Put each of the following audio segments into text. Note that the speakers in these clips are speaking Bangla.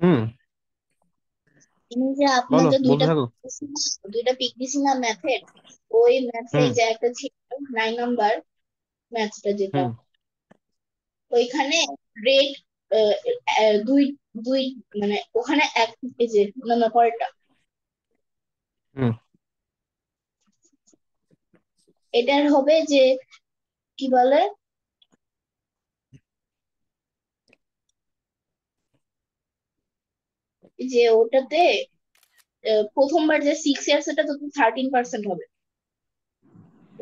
হুম। আমি যে বলো, আপনাদের বলতে দুইটা থাকো। দুইটা পিক দিছি না ম্যাথের, ওই ম্যাথে হুম। যে একটা ছিল 9 নাম্বার ম্যাথটা যেটা, হুম। ওইখানে রেট দুই দুই মানে ওখানে এক, এই যে নাম্বার পরেরটা, হুম। এটার হবে যে কি বলে, যে ওটাতে প্রথমবার যে 6 ইয়ার্স, এটা তো 13% হবে।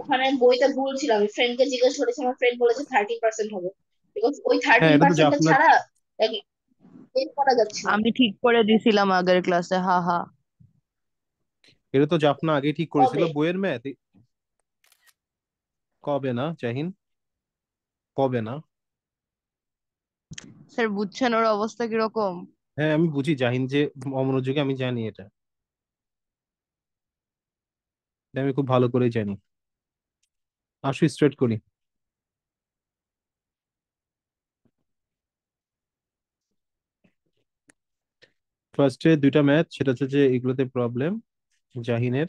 ওখানে বইটা ভুল ছিল, আমি ফ্রেন্ডকে জিজ্ঞেস করেছি, আমার ফ্রেন্ড বলেছে 13% হবে, বিকজ ওই হ্যাঁ, থার্টিন এটা তো পার্সেন্টটা জাফনা। ছাড়া বের করা যাচ্ছে না। আমি ঠিক করে দিছিলাম আগের ক্লাসে, হা হা। এটা তো জাফনা আগেই ঠিক করেছিল কবে? বইয়ের ম্যাথ। কবে না জাহিন? কবে না? স্যার বুঝছেন ওর অবস্থা কিরকম? হ্যাঁ, আমি বুঝি জাহিন যে অমনোযোগী, আমি জানি এটা। এটা আমি খুব ভালো করেই জানি। আসো স্ট্রেট করি। ফার্স্টে দুইটা ম্যাথ, সেটা হচ্ছে যে এগুলোতে প্রবলেম জাহিনের।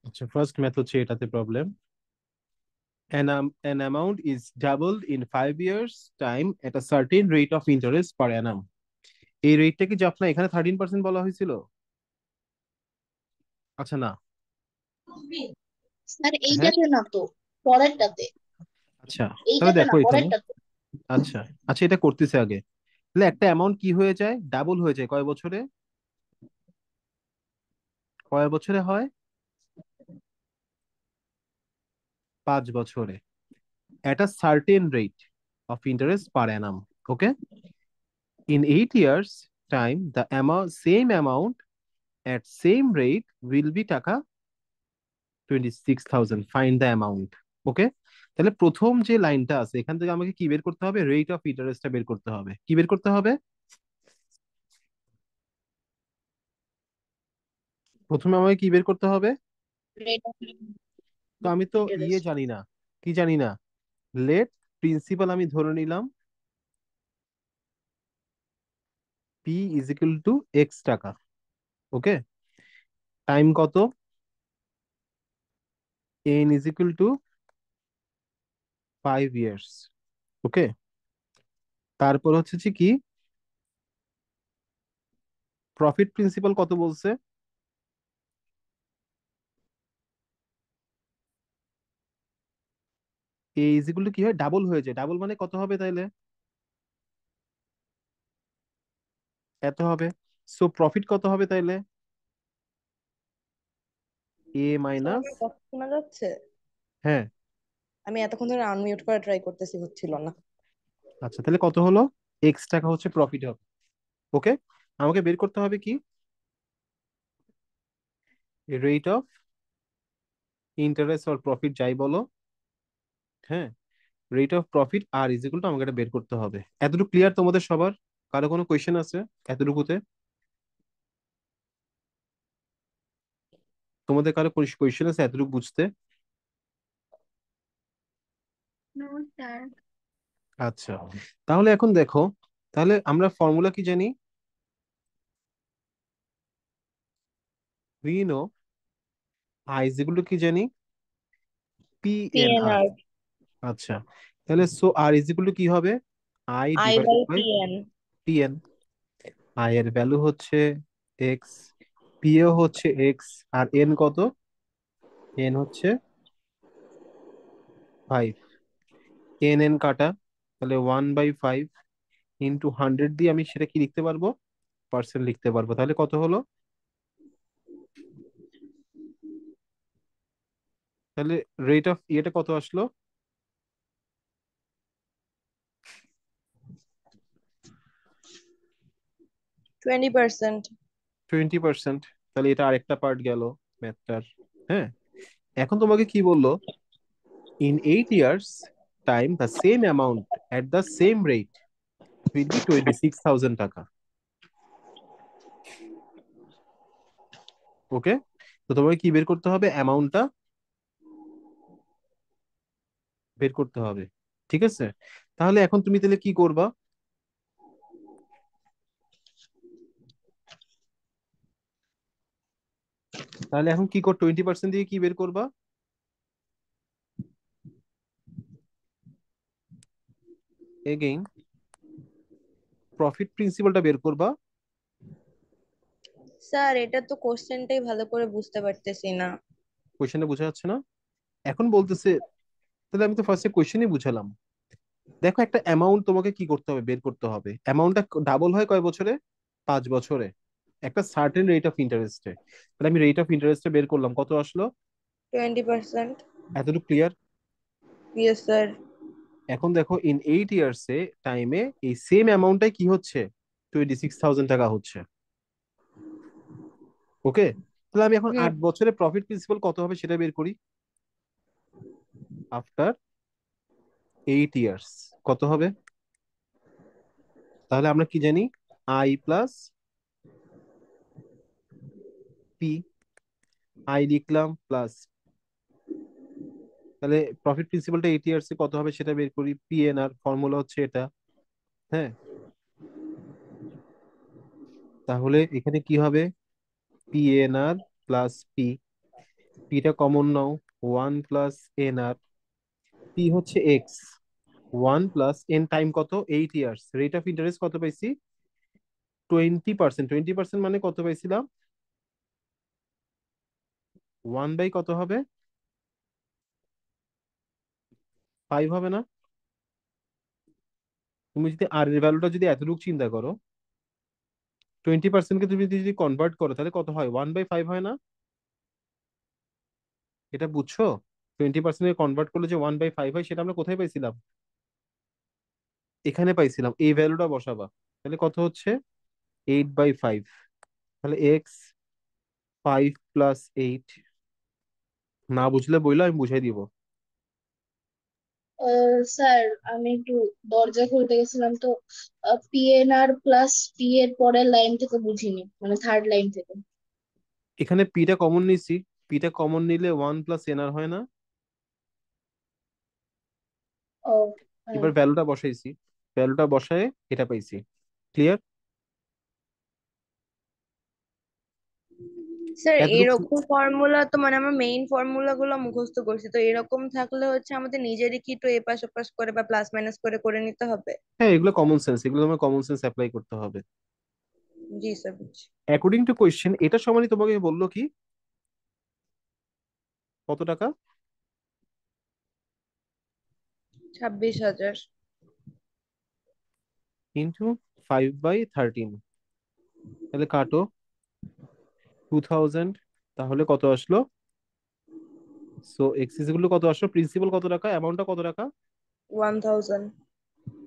আচ্ছা, ফার্স্ট ম্যাথ হচ্ছে এটাতে problem. An amount is doubled in 5 years time at a certain rate of interest per annum. এই রেটটা কি যে আপনার এখানে 13% বলা হয়েছিল? আচ্ছা, না। স্যার হ্যাঁ। এইটাতে না তো, পরেরটাতে। আচ্ছা, তাহলে এইটাতে দেখো না, এখানে। পরেরটাতে। আচ্ছা। আচ্ছা, এটা করতেছে আগে। তাহলে একটা অ্যামাউন্ট কি হয়ে যায়, ডাবল হয়ে যায় কয় বছরে? কয় বছরে হয়? 5 বছরে। At a certain rate of interest per annum. Okay. In 8 years time, the amount, same amount at same rate will be টাকা 26,000. Find the amount. ওকে। তাহলে প্রথম যে লাইনটা আছে এখান থেকে আমাকে কি বের করতে হবে? রেট অফ ইন্টারেস্টটা বের করতে হবে। কি বের করতে হবে? প্রথমে আমাকে কি বের করতে হবে? রেট অফ তো আমি তো ইয়ে ইন্টারেস্ট। জানি না। কি জানি না? লেট প্রিন্সিপাল আমি ধরে নিলাম P is equal to X টাকা। ওকে। টাইম কত? N is equal to 5 years. Okay. তারপর হচ্ছে যে কি, প্রফিট প্রিন্সিপাল কত বলছে? এ ইজ ইকুয়াল টু কি হয়, ডাবল হয়ে যায়। ডাবল মানে কত হবে তাইলে? এত হবে। সো প্রফিট কত হবে তাইলে? এ স্যার মাইনাস। আমার কথা শোনা যাচ্ছে? হ্যাঁ। আমি এতক্ষণ ধরে আনমিউট করা ট্রাই করতেছি, হচ্ছিল না। আচ্ছা, তাহলে কত হলো? এক্স টাকা হচ্ছে প্রফিট হবে। ওকে। আমাকে বের করতে হবে কি, rate of interest or profit যাই বলো। হ্যাঁ। Rate of profit R is equal to আমাকে এটা বের করতে হবে। এতটুকু ক্লিয়ার তোমাদের সবার? কারো কোনো কোয়েশ্চেন আছে এতটুকুতে? তোমাদের কারো কোয়েশ্চেন আছে এতটুকু বুঝতে? No sir. আচ্ছা, তাহলে এখন দেখো, তাহলে আমরা ফর্মুলা কি জানি? We know I is equal to কি জানি? P N R. পিএনআর। আচ্ছা, তাহলে so R is equal to কি হবে? I I by divided by PN. P N. I এর ভ্যালু হচ্ছে এক্স, পি ও হচ্ছে এক্স, আর এন কত? এন হচ্ছে 5। এন এন কাটা, তাহলে 1/5 ইন্টু 100 দিয়ে আমি সেটা কি লিখতে পারবো? পার্সেন্ট লিখতে পারবো। তাহলে কত হলো? তাহলে রেট অফ ইয়েটা কত আসলো? 20%। 20%। তাহলে এটা আরেকটা পার্ট গেল ম্যাথটার। হ্যাঁ। এখন তোমাকে কি বললো? In 8 years time the same amount at the same rate will be 26,000 টাকা। ওকে। তো তোমাকে কি বের করতে হবে? অ্যামাউন্টটা বের করতে হবে। ঠিক আছে। তাহলে এখন তুমি তাহলে কি করবা? তাহলে এখন কি 20% দিয়ে কি বের করবা? এগেইন প্রফিট প্রিন্সিপালটা বের করবা। স্যার এটা তো কোশ্চেনটাই ভালো করে বুঝতে পারতেছি না। কোয়েশ্চেনটা বোঝা যাচ্ছে না? এখন বলতেছে, তাহলে আমি তো ফার্স্টে কোয়েশ্চেনই বুঝালাম। দেখো, একটা অ্যামাউন্ট তোমাকে কি করতে হবে, বের করতে হবে। অ্যামাউন্টটা ডাবল হয় কয় বছরে? 5 বছরে, একটা সার্টেন রেট অফ ইন্টারেস্টে। তাহলে আমি রেট অফ ইন্টারেস্টে বের করলাম, কত আসলো? 20%। এতটুকু ক্লিয়ার? Yes sir. এখন দেখো, ইন 8 ইয়ার্স এ টাইমে এই সেম অ্যামাউন্টটাই কি হচ্ছে? 26,000 টাকা হচ্ছে। ওকে, তাহলে আমি এখন হুম। 8 বছরে প্রফিট প্রিন্সিপাল কত হবে সেটা বের করি। আফটার 8 ইয়ার্স কত হবে? তাহলে আমরা কি জানি? I plus P. আই লিখলাম প্লাস, তাহলে প্রফিট প্রিন্সিপালটা 8 ইয়ার্স এ কত হবে সেটা বের করি। পিএনআর ফর্মুলা হচ্ছে এটা। হ্যাঁ, তাহলে এখানে কি হবে? PNR plus P. পিটা কমন নাও, 1 প্লাস এনআর। পি হচ্ছে এক্স, 1 প্লাস এন টাইম কত? 8 ইয়ার্স। রেট অফ ইন্টারেস্ট কত পাইছি? 20%। 20% মানে কত পাইছিলাম? 1/, কত হবে? 5 হবে না? তুমি যদি আর এর ভ্যালুটা যদি এতটুকু চিন্তা করো, 20%কে তুমি যদি কনভার্ট করো তাহলে কত হয়? 1/5 হয় না? এটা বুঝছো? 20% কনভার্ট করলে যে 1/5 হয়, সেটা আমরা কোথায় পাইছিলাম? এখানে পাইছিলাম। এই ভ্যালুটা বসাবা, তাহলে কত হচ্ছে? 8/5। তাহলে এক্স 5 প্লাস 8। না বুঝলে বইলো, আমি বুঝাই দিব। স্যার, আমি একটু দরজা খুলতে গেছিলাম তো, পিএনআর প্লাস পি এর পরের লাইন থেকে বুঝিনি, মানে থার্ড লাইন থেকে। এখানে পিটা কমন নিছি। পিটা কমন নিলে 1 প্লাস এনআর হয় না? ও হ্যাঁ। এবার ভ্যালুটা বসাইছি, ভ্যালুটা বসায় এটা পাইছি। ক্লিয়ার? স্যার এতটুকু এরকম ফর্মুলা তো মানে আমরা মেইন ফর্মুলা গুলো মুখস্থ করছি, তো এরকম থাকলে হচ্ছে আমাদের নিজেরই কি একটু এপাশ ওপাশ করে বা প্লাস মাইনাস করে করে নিতে হবে। হ্যাঁ, এগুলো কমন সেন্স, এগুলো তোমার কমন সেন্স অ্যাপ্লাই করতে হবে। জি স্যার, বুঝছি। অ্যাকর্ডিং টু কোয়েশ্চেন এটা সমানই তোমাকে বললো কি, কত টাকা? 26,000। ইন্টু 5/13। তাহলে কাটো 2000। তাহলে কত আসলো? সো এক্সিস গুলো কত আসলো? প্রিন্সিপাল কত টাকা, অ্যামাউন্টটা কত টাকা? 1,000।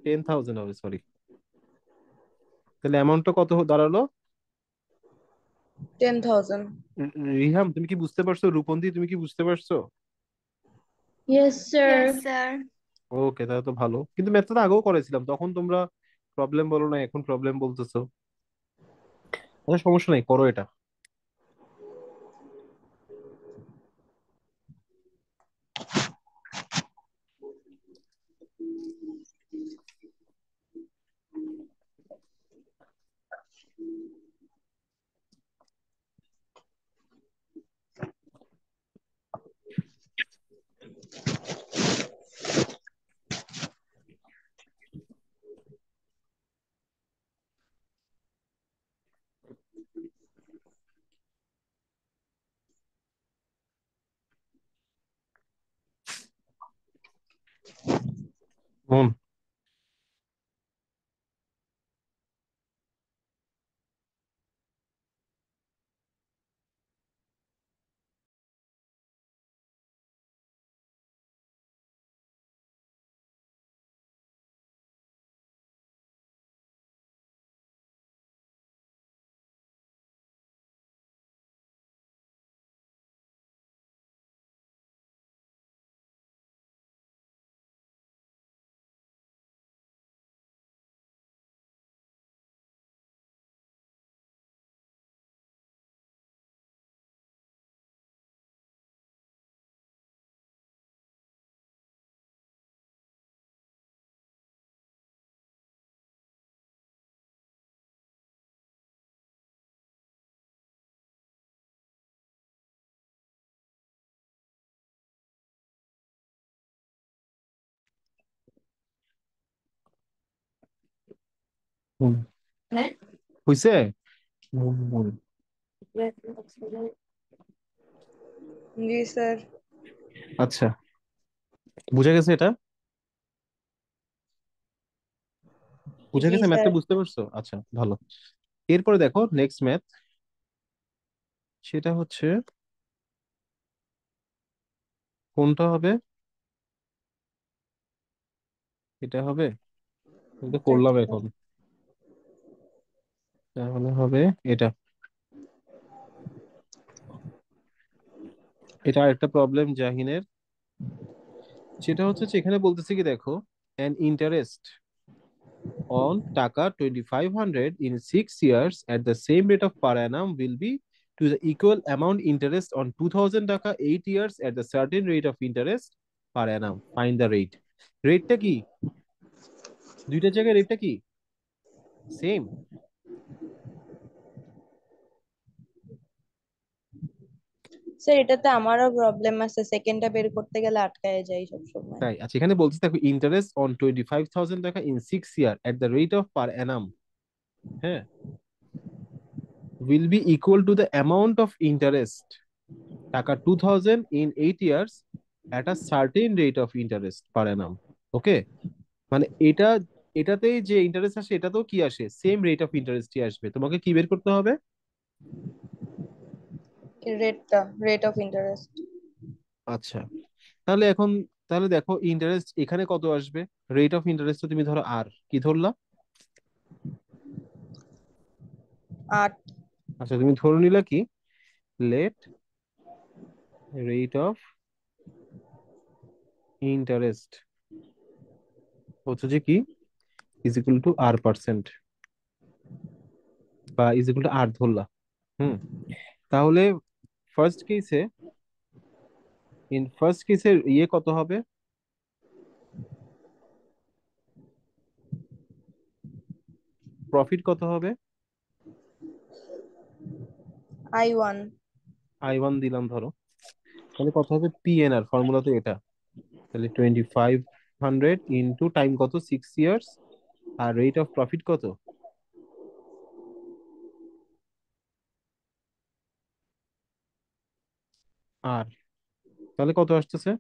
10,000 হবে, সরি। তাহলে অ্যামাউন্টটা কত দাঁড়ালো? 10,000। রিহাম, তুমি কি বুঝতে পারছো? রূপন্তি, তুমি কি বুঝতে পারছো? Yes sir. Yes, sir. ওকে, তাহলে তো ভালো। কিন্তু ম্যাথটা তো আগেও করেছিলাম, তখন তোমরা প্রবলেম বলো না, এখন প্রবলেম বলতেছো। আচ্ছা, সমস্যা নাই, করো এটা। হুম। হুম, হ্যাঁ হইছে? হুম। জি স্যার। আচ্ছা, বুঝা গেছে এটা? বুঝা জি গেছে, স্যার। ম্যাথটা বুঝতে পারছো? আচ্ছা, ভালো। এরপরে দেখো নেক্সট ম্যাথ, সেটা হচ্ছে কোনটা হবে? এটা হবে, এটা করলাম এখন। তাহলে হবে এটা। এটা আরেকটা প্রবলেম জাহিনের। সেটা হচ্ছে যে এখানে বলতেছে কি দেখো, an interest on টাকা 2500 in 6 years at the same rate of per annum will be to the equal amount interest on 2000 টাকা 8 years at the certain rate of interest per annum. Find the rate. রেটটা কি? দুইটা জায়গায় রেটটা কি সেম? স্যার এটাতে আমারও প্রবলেম আছে, সেকেন্ডটা বের করতে গেলে আটকায় যাই সব সময়। তাই? আচ্ছা, এখানে বলছে দেখো ইন্টারেস্ট অন 25,000 টাকা in 6 year at the rate of per annum, হ্যাঁ, will be equal to the amount of interest টাকা 2000 in 8 years at a certain rate of interest per annum. ওকে, মানে এটা, এটাতেই যে ইন্টারেস্ট আসে এটাতেও কি আসে, সেম রেট অফ ইন্টারেস্টই আসবে। তোমাকে কি বের করতে হবে? Rate of interest. আচ্ছা, তাহলে এখন, তাহলে দেখো ইন্টারেস্ট এখানে কত আসবে? রেট অফ ইন্টারেস্ট তুমি ধরো আর কি ধরলা? 8। আচ্ছা, তুমি ধরে নিলা কি, লেট রেট অফ ইন্টারেস্ট হচ্ছে যে কি, is equal to R percent, বা ইজ ইকুয়াল টু আর ধরলা। হুম, তাহলে ফার্স্ট কেসে, ইন ফার্স্ট কেসের ইয়ে কত হবে, প্রফিট কত হবে? I1। I1 দিলাম ধরো, তাহলে কত হবে পিএনআর, ফর্মুলা তো এটা। তাহলে 2500 ইন্টু টাইম কত, 6 ইয়ার্স, আর রেট অফ প্রফিট কত, আর, তাহলে কত আসতেছে?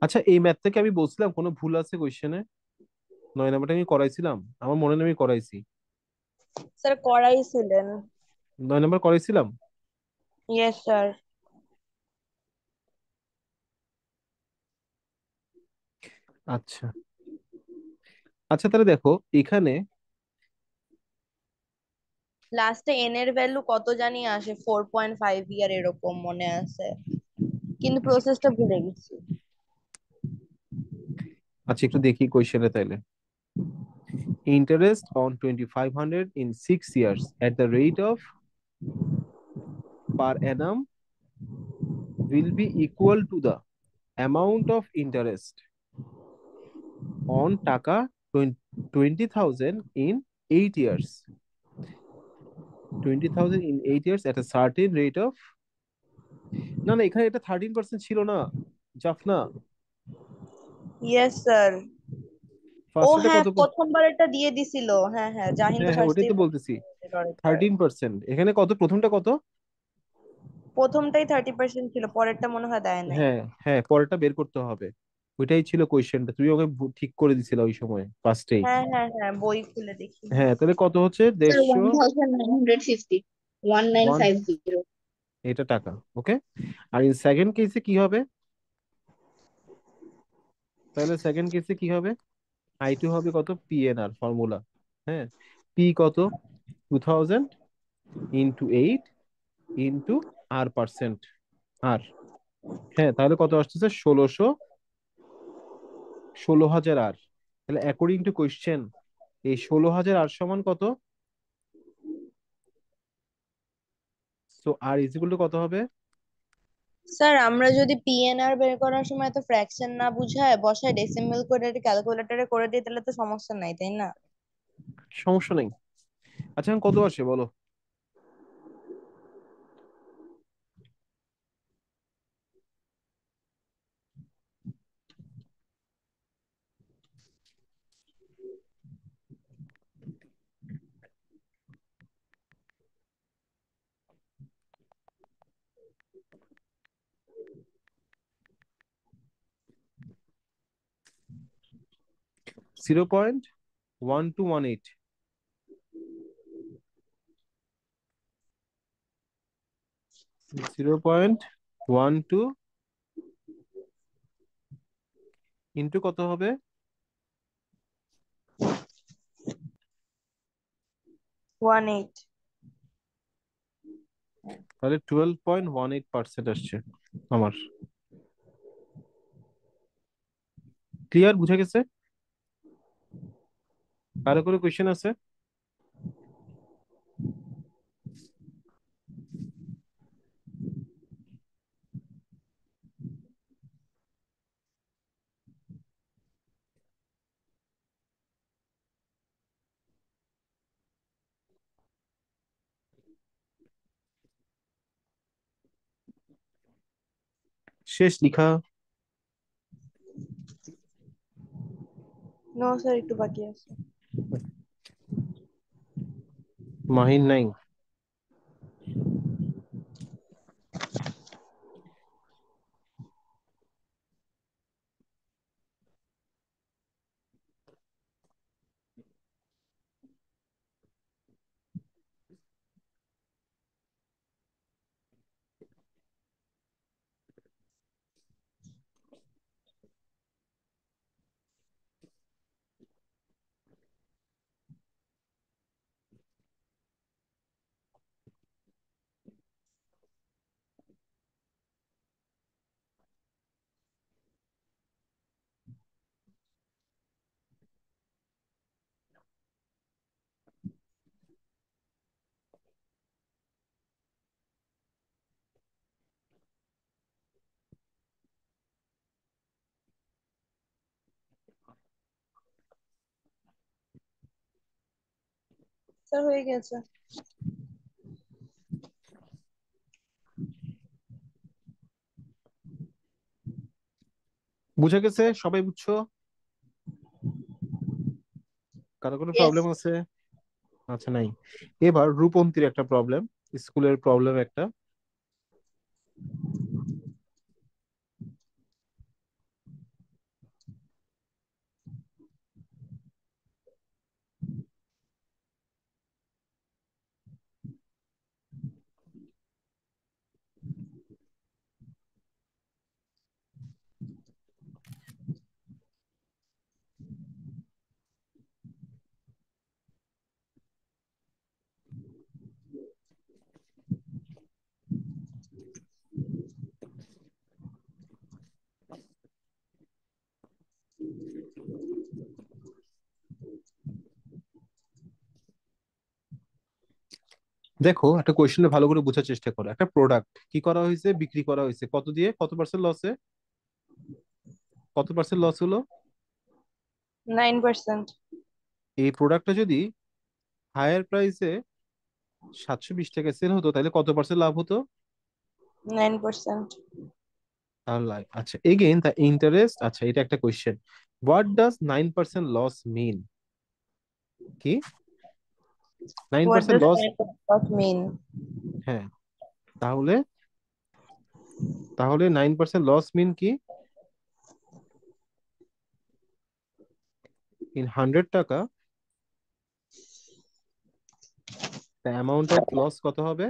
আচ্ছা, এই ম্যাথ থেকে আমি বলছিলাম কোনো ভুল আছে কোয়েশ্চেনে? 9 নাম্বারটা আমি করাইছিলাম, আমার মনে নেই আমি করাইছি। স্যার করাইছিলেন। 9 নাম্বার করাইছিলাম। Yes sir. আচ্ছা, আচ্ছা তাহলে দেখো এখানে, লাস্টে এন এর ভ্যালু কত জানি আসে, 4.5 ইয়ার এরকম মনে আছে, কিন্তু প্রসেসটা ভুলে গেছি। আচ্ছা একটু দেখি কোয়েশ্চেনে তাইলে। Interest on 2500 in 6 years at the rate of per annum will be equal to the amount of interest on টাকা 20,000 in 8 years, 20,000 in 8 years at a certain rate of, না না, এখানে এটা 13% ছিল না জাফনা? Yes sir. ও ফার্স্ট এটা হ্যাঁ, কত প্রথমবার এটা দিয়ে দিছিল, হ্যাঁ হ্যাঁ, জাহিন তো হ্যাঁ হ্যাঁ, ওটাই ফার্স্টেই তো বলতেছি, ডরেক্টর। 13%। এখানে কত, প্রথমটা কত? প্রথমটাই 30% ছিল, পরেরটা মনে হয় দেয় নাই। হ্যাঁ হ্যাঁ, পরেরটা বের করতে হবে। ওইটাই ছিল কোয়েশ্চেনটা, তুমি ওকে ঠিক করে দিছিলে ওই সময় ফার্স্টেই। হ্যাঁ হ্যাঁ হ্যাঁ, বই খুলে দেখি। হ্যাঁ, তাহলে কত হচ্ছে, sir 150, 1950, one nine one, five zero এটা টাকা। ওকে, আর ইন সেকেন্ড কেসে কি হবে? তাহলে সেকেন্ড কেসে কি হবে? I2 হবে কত, পিএনআর ফর্মুলা, হ্যাঁ, পি কত, 2000 ইন্টু 8 ইন্টু আর পার্সেন্ট, আর, হ্যাঁ, তাহলে কত আসতেছে, 1600 আর। তাহলে অ্যাকর্ডিং টু কোয়েশ্চেন এই 16,000 আর সমান কত? So R is equal to কত হবে? স্যার আমরা যদি পিএনআর বের করার সময় তো ফ্র্যাকশন না বুঝায় বসায় ডেসিমেল করে ক্যালকুলেটরে করে দিই, তাহলে তো সমস্যা নাই তাই না? সমস্যা নেই, আচ্ছা এখন কত আসে বলো? 0.1218। 0.12 ইন্টু কত হবে? 18। তাহলে 12.18% আসছে আমার। ক্লিয়ার, বুঝে গেছে? কারো কোনো কোয়েশ্চেন আছে? শেষ লিখা? নো স্যার, একটু বাকি আছে। মাহিন নাই? স্যার হয়ে গেছে। বুঝে গেছে? সবাই বুঝছো? কারো কোনো ইয়েস। প্রবলেম আছে? আচ্ছা নাই। এবার রূপন্তীর একটা প্রবলেম, স্কুলের প্রবলেম একটা। দেখো একটা কোয়েশ্চেনে ভালো করে বোঝার চেষ্টা করো। একটা প্রোডাক্ট কি করা হয়েছে, বিক্রি করা হয়েছে কত দিয়ে, কত পার্সেন্ট লসে? কত পার্সেন্ট লস হলো? 9%। এই প্রোডাক্টটা যদি হায়ার প্রাইসে 720 টাকায় সেল হতো তাহলে কত পার্সেন্ট লাভ হতো? 9%। তাহলে আচ্ছা, এগেইন দ্য ইন্টারেস্ট। আচ্ছা এটা একটা question, what does 9% loss mean? কি nine what percent does loss? 9% mean? হ্যাঁ, তাহলে তাহলে 9% লস মিন কি? ইন 100 টাকা দ্য অ্যামাউন্ট অফ লস কত হবে?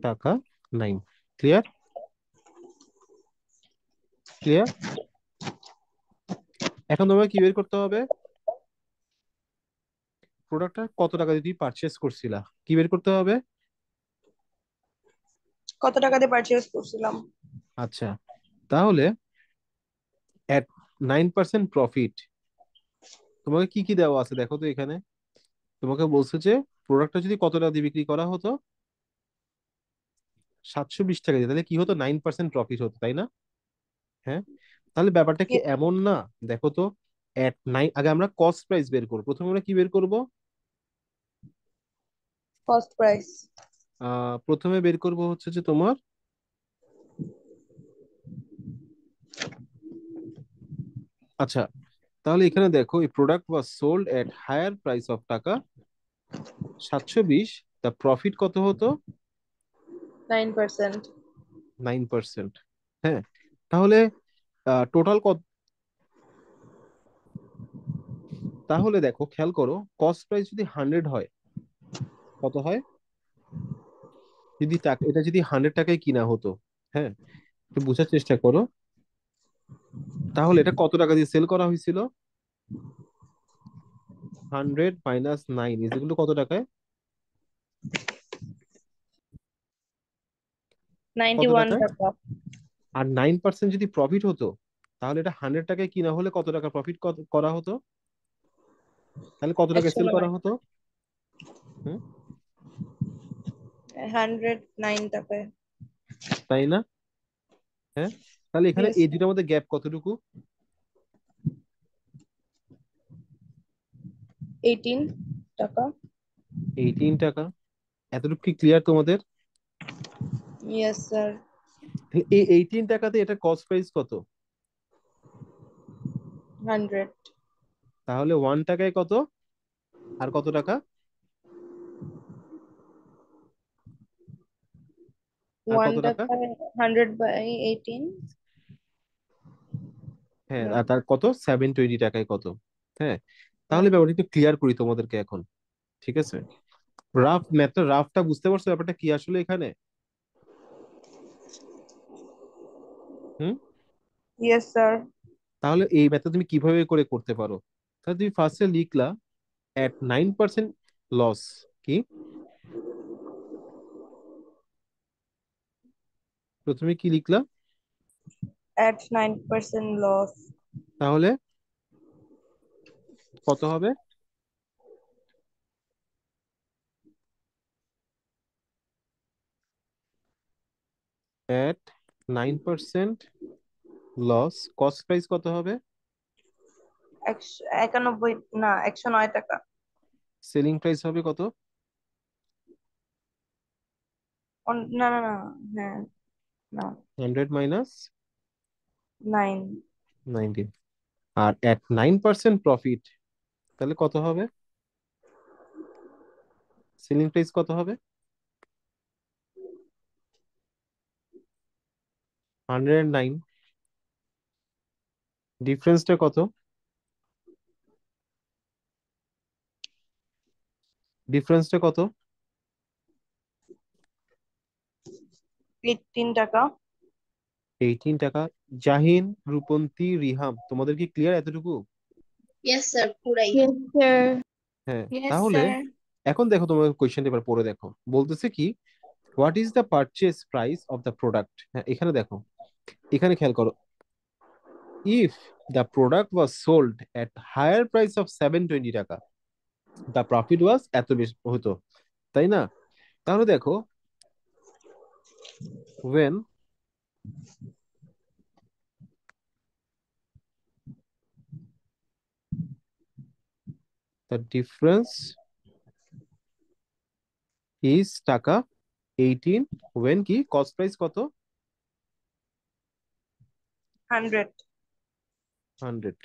টাকা 9। ক্লিয়ার? ক্লিয়ার? এখন তোমাকে কি বের করতে হবে? প্রোডাক্টটা কত টাকা দিয়ে তুমি পারচেস করছিলা, কি বের করতে হবে? কত টাকা দিয়ে পারচেজ করছিলাম? আচ্ছা, তাহলে এট 9% প্রফিট তোমাকে কি কি দেওয়া আছে দেখো তো এখানে। তোমাকে বলছে যে প্রোডাক্টটা যদি কত টাকা দিয়ে বিক্রি করা হতো, 720 টাকা দিয়ে, তাহলে কি হতো, 9% প্রফিট হতো, তাই না? হ্যাঁ, তাহলে ব্যাপারটা কি এমন না? দেখো তো, এট নাইন, আগে আমরা কস্ট প্রাইস বের করবো। প্রথমে আমরা কি বের করব? Cost price. প্রথমে বের করব হচ্ছে যে তোমার, আচ্ছা, তাহলে এখানে দেখো, এই product was sold at higher price of টাকা 720, তা প্রফিট কত হতো? 9%। 9%। হ্যাঁ, তাহলে টোটাল কত? তাহলে দেখো, খেয়াল করো, কস্ট প্রাইস যদি 100 হয়, কত হয়? যদি টাকা, এটা যদি 100 টাকায় কিনা হতো, হ্যাঁ, একটু বোঝার চেষ্টা করো, তাহলে এটা কত টাকা দিয়ে সেল করা হয়েছিল? 100 - 9 ইজ ইকুয়াল টু কত টাকায়? কত 91 টাকায়? টাকা। আর 9% যদি প্রফিট হতো, তাহলে এটা 100 টাকায় কিনা হলে কত টাকা প্রফিট করা হতো? তাহলে কত টাকায় সেল 109। করা হতো? হুম, 109 টাকায়। তাই না? হ্যাঁ, তাহলে এখানে ইয়েস। এই দুটার মধ্যে গ্যাপ কতটুকু? 18 টাকা। 18 টাকা। এতটুকু কি ক্লিয়ার তোমাদের? Yes sir. এই 18 টাকাতে এটা কস্ট প্রাইস কত? 100। তাহলে 1 টাকায় কত? আর কত টাকা? আর 1 কত টাকা? টাকায় 100/18। হ্যাঁ, না। আর তার কত, 720 টাকায় কত? হ্যাঁ, তাহলে হ্যাঁ। ব্যাপারটা একটু ক্লিয়ার করি তোমাদেরকে এখন, ঠিক আছে? রাফটা বুঝতে পারছো ব্যাপারটা কি আসলে এখানে? হুম, ইয়েস স্যার। তাহলে এই ম্যাথড তুমি কিভাবে করে করতে পারো? তাহলে তুমি ফার্স্টে লিখলা এট 9% লস, কি প্রথমে কি লিখলা? at 9% loss। তাহলে কত হবে? এট 9% লস, কস্ট প্রাইস কত হবে? 91, না 109 টাকা। সেলিং প্রাইস হবে কত? না না না। হ্যাঁ। না। 100 মাইনাস 9। 19। আর এট 9% প্রফিট, তাহলে কত হবে? সেলিং প্রাইস কত হবে? 109। ডিফারেন্সটা কত? ডিফারেন্সটা কত? 18 টাকা। 18 টাকা। জাহিন, রূপন্তী, রিহাম, তোমাদের কি ক্লিয়ার এতটুকু? ইয়েস স্যার, পুরাই। Yes, sir. হ্যাঁ, Yes, তাহলে sir. এখন দেখো, তোমার কোয়েশ্চেনটা এবার পড়ে দেখো, বলতেছে কি, what is the purchase price of the product. হ্যাঁ, এখানে দেখো, এখানে খেয়াল করো, if the product was sold at higher price of 720 টাকা, দ্য প্রফিট ওয়াজ এত বেশি হতো, তাই না? তাহলে দেখো, when the difference is টাকা 18, when কি কস্ট প্রাইস কত? 100। 100।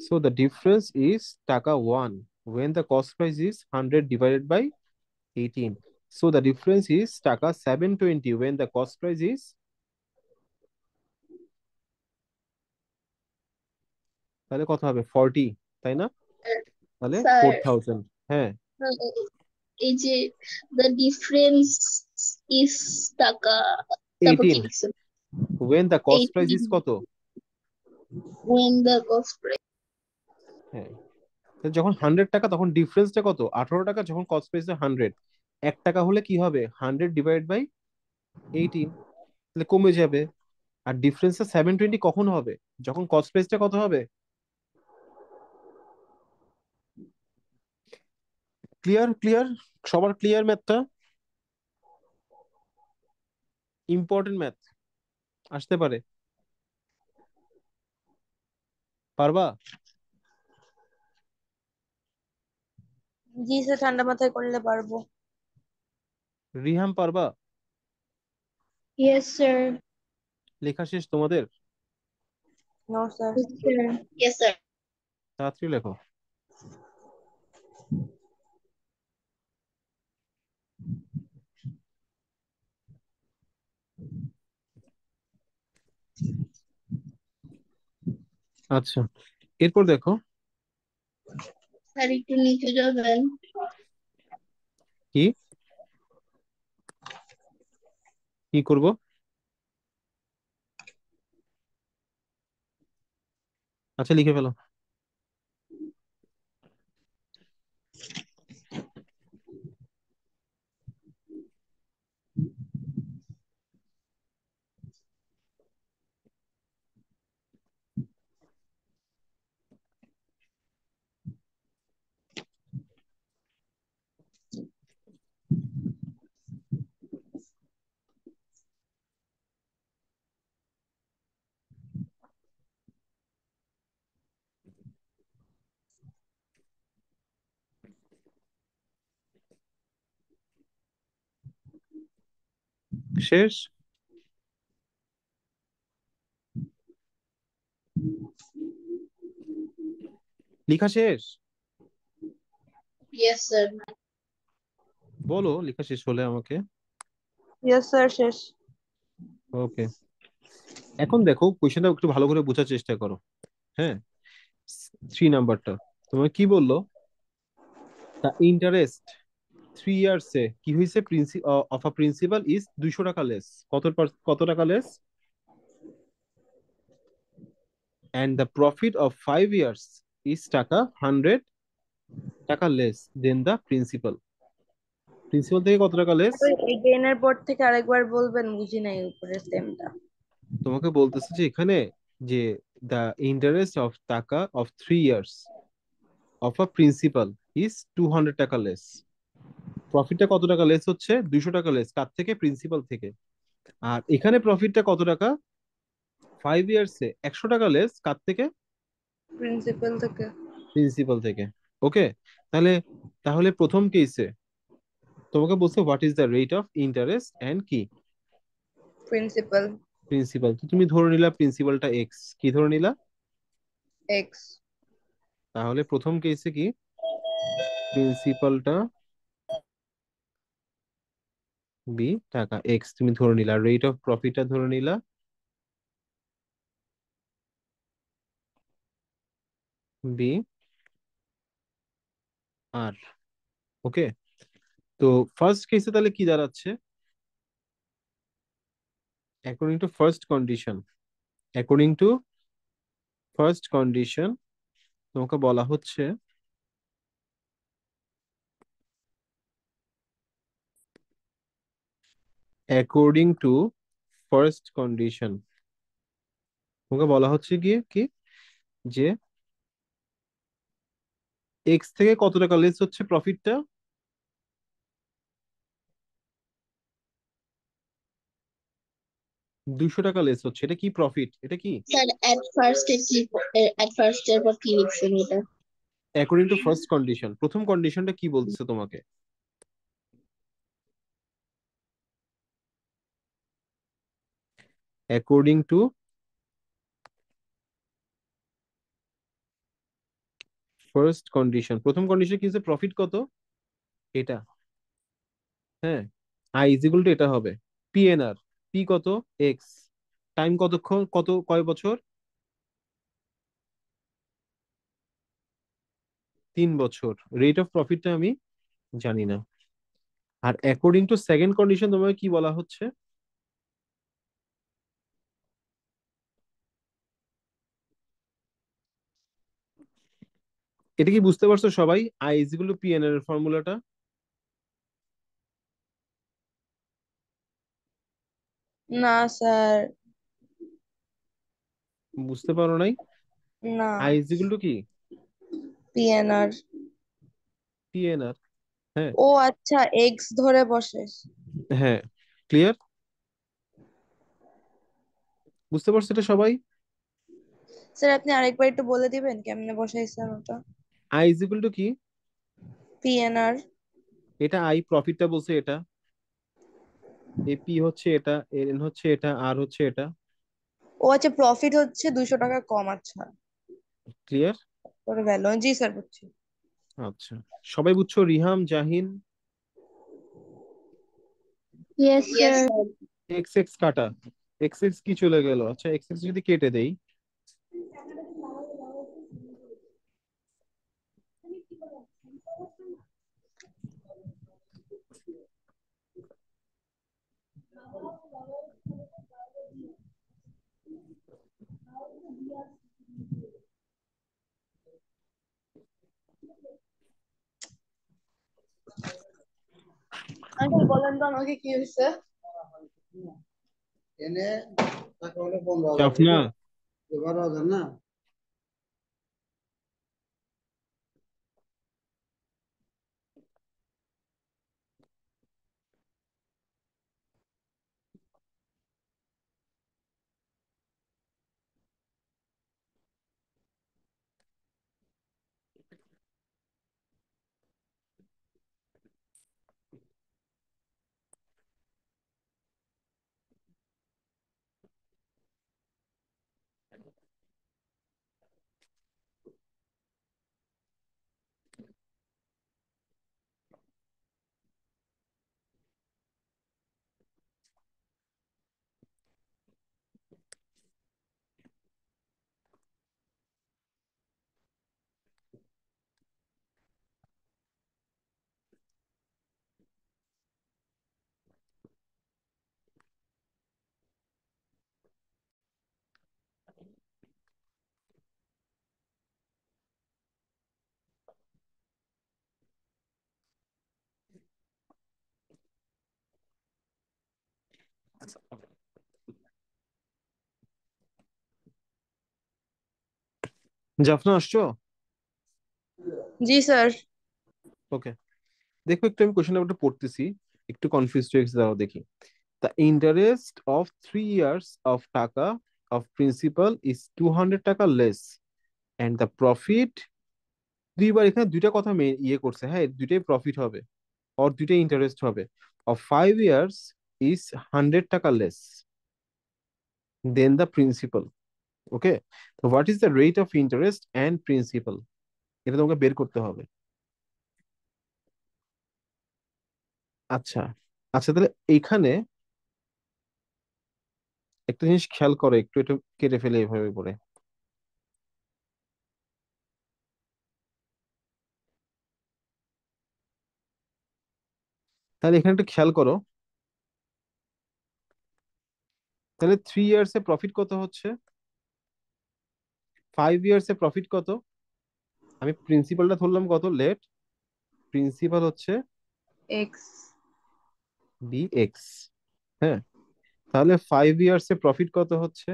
So the difference is টাকা 1 when the cost price is 100 divided by 18. So the difference is টাকা 720 when the cost price is, তাহলে কত হবে, 40, তাই না? তাহলে স্যার, 4000। হ্যাঁ, এই যে দ্য ডিফারেন্স ইস টাকা, তারপর কি 18 লিখছেন? when the cost price 18 is কত? when the cost price। হ্যাঁ, তো যখন 100 টাকা, তখন ডিফারেন্সটা কত, 18 টাকা। যখন কস্ট প্রাইস 100, 1 টাকা হলে কি হবে, 100 ডিভাইড বাই 18, তাহলে কমে যাবে। আর ডিফারেন্সটা 720 কখন হবে, যখন কস্ট প্রাইসটা কত হবে? ক্লিয়ার, ক্লিয়ার, সবার ক্লিয়ার ম্যাথটা? ইম্পর্টেন্ট ম্যাথ আসতে পারে, পারবা? জি স্যার, ঠান্ডা মাথায় করলে পারবো। রিহাম পারবা? Yes sir. লেখা শেষ তোমাদের? No sir. Yes sir. তাড়াতাড়ি লেখো। আচ্ছা, এরপর দেখো স্যার একটু নিচে যাবেন। কি কি করব। আচ্ছা, লিখে ফেলো। শেষ? লেখা শেষ? Yes sir. বলো লেখা শেষ হলে আমাকে। ইয়েস স্যার, শেষ। ওকে, এখন দেখো কোয়েশ্চেনটা একটু ভালো করে বোঝার চেষ্টা করো। হ্যাঁ, 3 নাম্বারটা তোমার কি বললো, দ্য ইন্টারেস্ট 3 ইয়ার্স এ কি হয়েছে, অফ আ প্রিন্সিপাল ইজ 200 টাকা লেস। কত টাকা less? And the profit of 5 years is টাকা 100 টাকা less than the principal. Principal থেকে কত টাকা লেস? এই গেইনের পর থেকে আরেকবার বলবেন, বুঝি নাই উপরের সেমটা। তোমাকে বলতেছে যে এখানে যে দ্য ইন্টারেস্ট অফ টাকা of 3 years of a principal is 200 টাকা লেস। প্রফিটটা কত টাকা লেস হচ্ছে? 200 টাকা লেস। কার থেকে? প্রিন্সিপাল থেকে। আর এখানে প্রফিটটা কত টাকা? 5 ইয়ার্সে 100 টাকা লেস। কার থেকে? প্রিন্সিপাল থেকে। প্রিন্সিপাল থেকে। ওকে, তাহলে তাহলে প্রথম কেসে তোমাকে বলছে what is the rate of interest and কি? প্রিন্সিপাল। প্রিন্সিপাল। তো তুমি ধরে নিলা প্রিন্সিপালটা এক্স। কি ধরে নিলা? এক্স। তাহলে প্রথম কেসে কি, প্রিন্সিপালটা বি টাকা এক্স তুমি ধরে নিলা, রেট অফ প্রফিটটা ধরে নিলা বি আর। ওকে, তো ফার্স্ট কেসে তাহলে কি দাঁড়াচ্ছে? According to first condition, according to first condition তোমাকে বলা হচ্ছে অ্যাকর্ডিং টু ফার্স্ট কন্ডিশন তোমাকে বলা হচ্ছে গিয়ে কি, যে এক্স থেকে কত টাকা লেস হচ্ছে প্রফিটটা? 200 টাকা লেস হচ্ছে। এটা কি প্রফিট? এটা কি স্যার এট ফার্স্ট এর পর কি লিখছেন এটা? According to first condition. প্রথম কন্ডিশনটা কি বলতেছে তোমাকে? অ্যাকর্ডিং টু ফার্স্ট কন্ডিশন, প্রথম কন্ডিশন কি হচ্ছে? প্রফিট কত? এটা। হ্যাঁ, আই ইজ ইকুয়াল টু এটা হবে পিএনআর। পি কত? এক্স। টাইম কতক্ষণ, কয় বছর? 3 বছর। রেট অফ প্রফিটটা আমি জানি না। আর অ্যাকর্ডিং টু সেকেন্ড কন্ডিশন তোমাকে কি বলা হচ্ছে? এটা কি বুঝতে পারছো সবাই? I is equal two PNR এর ফর্মুলাটা না স্যার। বুঝতে পারো নাই? না। আই ইজ ইকুয়াল টু কি? পিএনআর। পিএনআর। হ্যাঁ। ও আচ্ছা, এক্স ধরে বসে। হ্যাঁ, ক্লিয়ার। বুঝতে পারছো এটা সবাই? স্যার আপনি আরেকবার একটু বলে দিবেন কেমনে বসাইছেন ওটা? আই ইজ ইকুয়াল টু কি? পিএনআর। এটা আই প্রফিটটা বলছে এটা, এ পি হচ্ছে এটা, এন হচ্ছে এটা, আর হচ্ছে এটা। ও আচ্ছা, প্রফিট হচ্ছে 200 টাকা কম, আচ্ছা। ক্লিয়ার? পরে ভ্যালু, জি স্যার বুঝছি। আচ্ছা, সবাই বুঝছো? Riham, Jahin? Yes yes sir. Sir. X x কাটা, এক্স এক্স কি চলে গেল? আচ্ছা, এক্স এক্স যদি কেটে দেই, আঙ্কেল বলেন তো আমাকে কি হয়েছে। এনে টাকা হলে 15,000 জাফনা, ঠিক আছে? 12,000 না? জাফনা আসছো? জি স্যার। ওকে, দেখো একটু আমি কোশ্চেন নাম্বারটা পড়তেছি, একটু কনফিউজ হয়ে গেছে, দাঁড়াও দেখি। The interest of 3 years of টাকা অফ প্রিন্সিপাল ইজ 200 টাকা লেস, অ্যান্ড দ্য প্রফিট, দুইবার এখানে দুইটা কথা ইয়ে করছে, হ্যাঁ দুইটাই প্রফিট হবে, আর দুইটাই ইন্টারেস্ট হবে, অফ 5 years ইজ 100 টাকা লেস দেন দ্য প্রিন্সিপাল। ওকে, তো what is the rate of interest and principal, এটা তোমাকে বের করতে হবে। আচ্ছা, আচ্ছা তাহলে এইখানে একটা জিনিস খেয়াল করো, একটু একটু কেটে ফেলে এভাবে করে। তাহলে এখানে একটু খেয়াল করো, তাহলে 3 ইয়ার্স এ প্রফিট কত হচ্ছে, 5 ইয়ার্স এ প্রফিট কত? আমি প্রিন্সিপালটা ধরলাম কত, লেট প্রিন্সিপাল হচ্ছে এক্স। Be X. হ্যাঁ, তাহলে 5 ইয়ার্স এ প্রফিট কত হচ্ছে?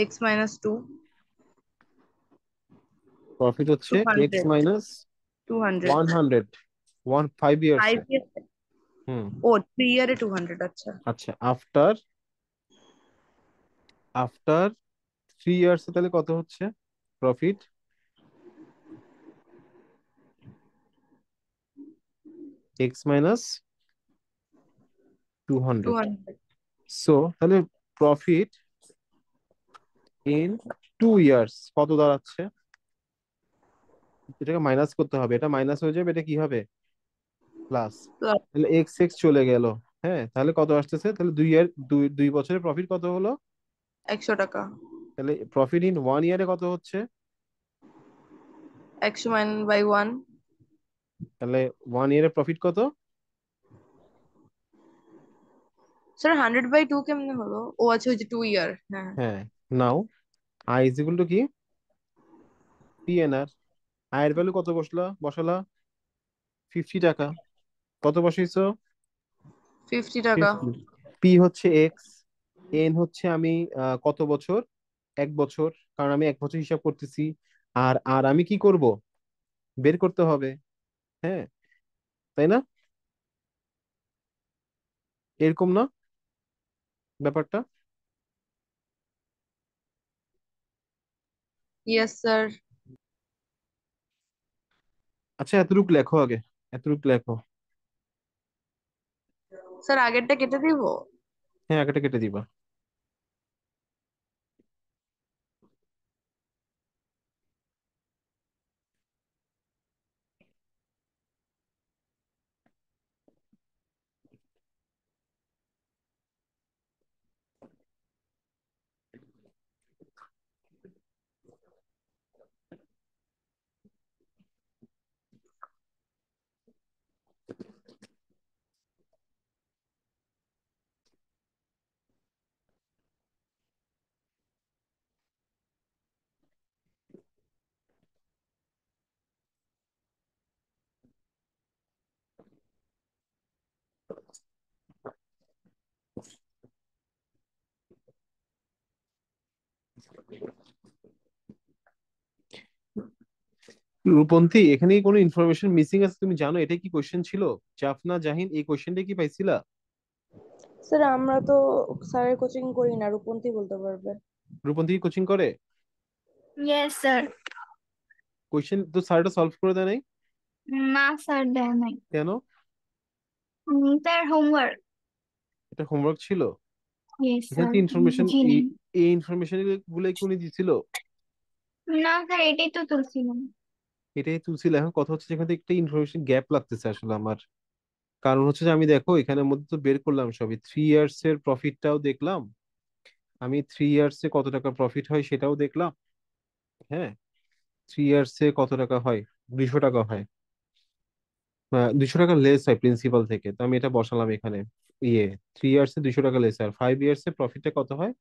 X minus two. Profit two হচ্ছে X hundred minus 200। 100, 5 years five এ। ইয়ার। হুম। ও 3 ইয়ারে 200, আচ্ছা। আচ্ছা, আফটার আফটার 3 ইয়ার্স এ তাহলে কত হচ্ছে profit? X minus two two hundred hundred so তাহলে প্রফিট ইন 2 ইয়ার্স কত দাঁড়াচ্ছে? এটাকে মাইনাস করতে হবে, এটা মাইনাস হয়ে যাবে, এটা কি হবে? প্লাস। প্লাস তাহলে এক্স এক্স চলে গেল। হ্যাঁ, তাহলে কত আসতেছে? তাহলে 2 ইয়ার, দুই বছরের প্রফিট কত হলো? 100 টাকা। তাহলে প্রফিট ইন 1 ইয়ারে কত হচ্ছে? 100 - 1/1। তাহলে 1 ইয়ারে প্রফিট কত? স্যার 100/2 কেমনে হলো? ও আচ্ছা, ওই যে 2 ইয়ার, হ্যাঁ। হ্যাঁ, now I is equal to কি? পিএনআর। আয়ের ভ্যালু কত বসালা? 50 টাকা। কত বসাইছো? 50 টাকা। 50। পি হচ্ছে এক্স, এন হচ্ছে আমি কত বছর? 1 বছর, কারণ আমি 1 বছর হিসাব করতেছি। আর আর আমি কি করব? বের করতে হবে। হ্যাঁ, তাই না? এরকম না ব্যাপারটা? Yes sir. আচ্ছা এতটুক লেখো আগে, এতটুক লেখো। স্যার আগেরটা কেটে দিব? হ্যাঁ আগেটা কেটে দিবা। রূপন্থী, এখানে কি কোনো ইনফরমেশন মিসিং আছে তুমি জানো? এটা কি কোশ্চেন ছিল? জাফনা জাহিন এই কোশ্চেনটা কি পাইছিলা? স্যার আমরা তো স্যারের কোচিং করি না, রূপন্তি বলতে পারবে। রূপন্থী কোচিং করে? Yes sir. কোশ্চেন তো স্যারটা সলভ করে দেয় নাই না স্যার, দেয় নাই। কেন? Sir homework. এটা হোমওয়ার্ক ছিল? ইয়েস এখানে স্যার। তো ইনফরমেশন, বুঝি এই নেই। এই ইনফরমেশন গুলো কি উনি দিছিল? না স্যার, এটাই তো তুলছিলাম। এটাই তুলছিল। এখন কথা হচ্ছে যেখান থেকে একটা ইনফরমেশন গ্যাপ লাগতেছে আসলে আমার। কারণ হচ্ছে যে আমি দেখো এখানের মধ্যে তো বের করলাম সবই, 3 ইয়ার্স এর প্রফিটটাও দেখলাম আমি, 3 ইয়ার্স এ কত টাকা প্রফিট হয় সেটাও দেখলাম। হ্যাঁ, 3 ইয়ার্স এ কত টাকা হয়, 200 টাকা হয়। 200 টাকা লেস হয় প্রিন্সিপাল থেকে, তো আমি এটা বসালাম এখানে। ইয়ে, 3 ইয়ার্স এ 200 টাকা লেস হয়, আর 5 ইয়ার্স এ প্রফিটটা কত হয়,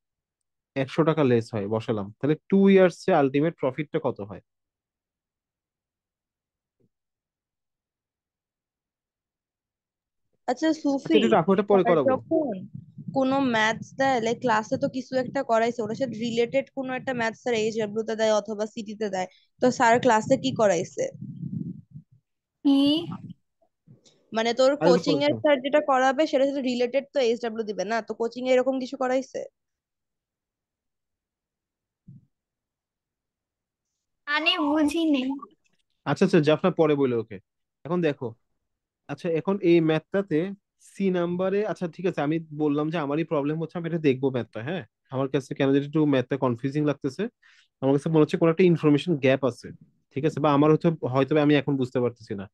100 টাকা লেস হয়, বসালাম। তাহলে 2 ইয়ার্স এ আলটিমেট প্রফিটটা কত হয়? আচ্ছা আচ্ছা সুফি, এটা রাখো, এটা পরে স্যার করাবো। যখন কোনো ম্যাথস দেয়, লাইক ক্লাসে তো কিছু একটা করাইছে, ওটার সাথে রিলেটেড কোনো একটা ম্যাথস স্যার এইচডব্লিউ তে দেয় অথবা সিটি তে দেয়, তো স্যার ক্লাসে কি করাইছে? কি? মানে তোর আরেকবার কোচিং পড়ে এর শোনো। স্যার যেটা করাবে সেটা সাথে রিলেটেড তো এইচডব্লিউ দিবে না, তো কোচিং এ এরকম কিছু করাইছে? মানে বুঝি নেই। আচ্ছা আচ্ছা, জাফনা পরে বলে ওকে। এখন দেখো, আচ্ছা এখন এই ম্যাথটাতে সি নাম্বারে, আচ্ছা ঠিক আছে, আমি বললাম যে আমারই প্রবলেম হচ্ছে, আমি এটা দেখবো ম্যাথটা। হ্যাঁ, আমার কাছে কেন যেন একটু ম্যাথটা কনফিউজিং লাগতেছে। আমার কাছে মনে হচ্ছে কোনো একটা ইনফরমেশন গ্যাপ আছে। ঠিক আছে, বা আমার হয়তো হয়তো আমি এখন বুঝতে পারতেছি না।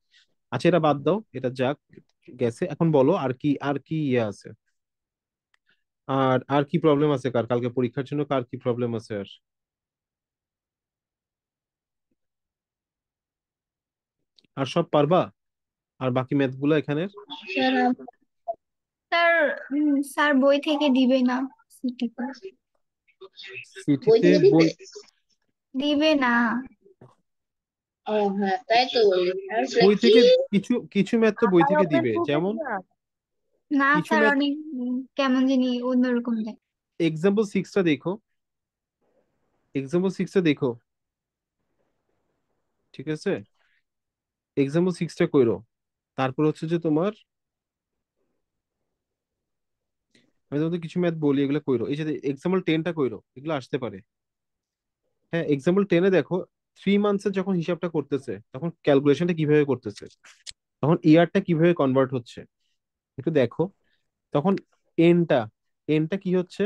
আচ্ছা এটা বাদ দাও, এটা যাক, গেছে। এখন বলো আর কি, আর কি ইয়ে আছে, আর কি প্রবলেম আছে, কার কালকে পরীক্ষার জন্য কার কি প্রবলেম আছে আর? আর সব পারবা? আর বাকি ম্যাথ গুলো এখানের? স্যার স্যার স্যার বই থেকে দিবে না। সিটিতে বই সিটিতে থেকে দিবে? বই? দিবে না। ও হ্যাঁ, তাই তো বললি। আমি বলছিলাম বই কি? থেকে কিছু কিছু ম্যাথ তো বই আমার থেকে ওপেন দিবে, বুক যেমন এক্সাম। না কিছু স্যার, ম্যাথ। অনেক কেমন জানি অন্যরকম দেয়। এক্সাম্পল 6টা দেখো, এক্সাম্পল 6টা দেখো। ঠিক আছে, এক্সাম্পল 6টা কইরো। তারপর হচ্ছে যে তোমার, আমি তোমাদের কিছু ম্যাথ বলি, এগুলো কইরো। এই যে এক্সাম্পল 10টা কইরো, এগুলো আসতে পারে। হ্যাঁ, এক্সাম্পল 10-এ দেখো, 3 মান্থসের যখন হিসাবটা করতেছে তখন ক্যালকুলেশনটা কিভাবে করতেছে, তখন ইয়ারটা কিভাবে কনভার্ট হচ্ছে একটু দেখো। তখন এনটা, এনটা কি হচ্ছে,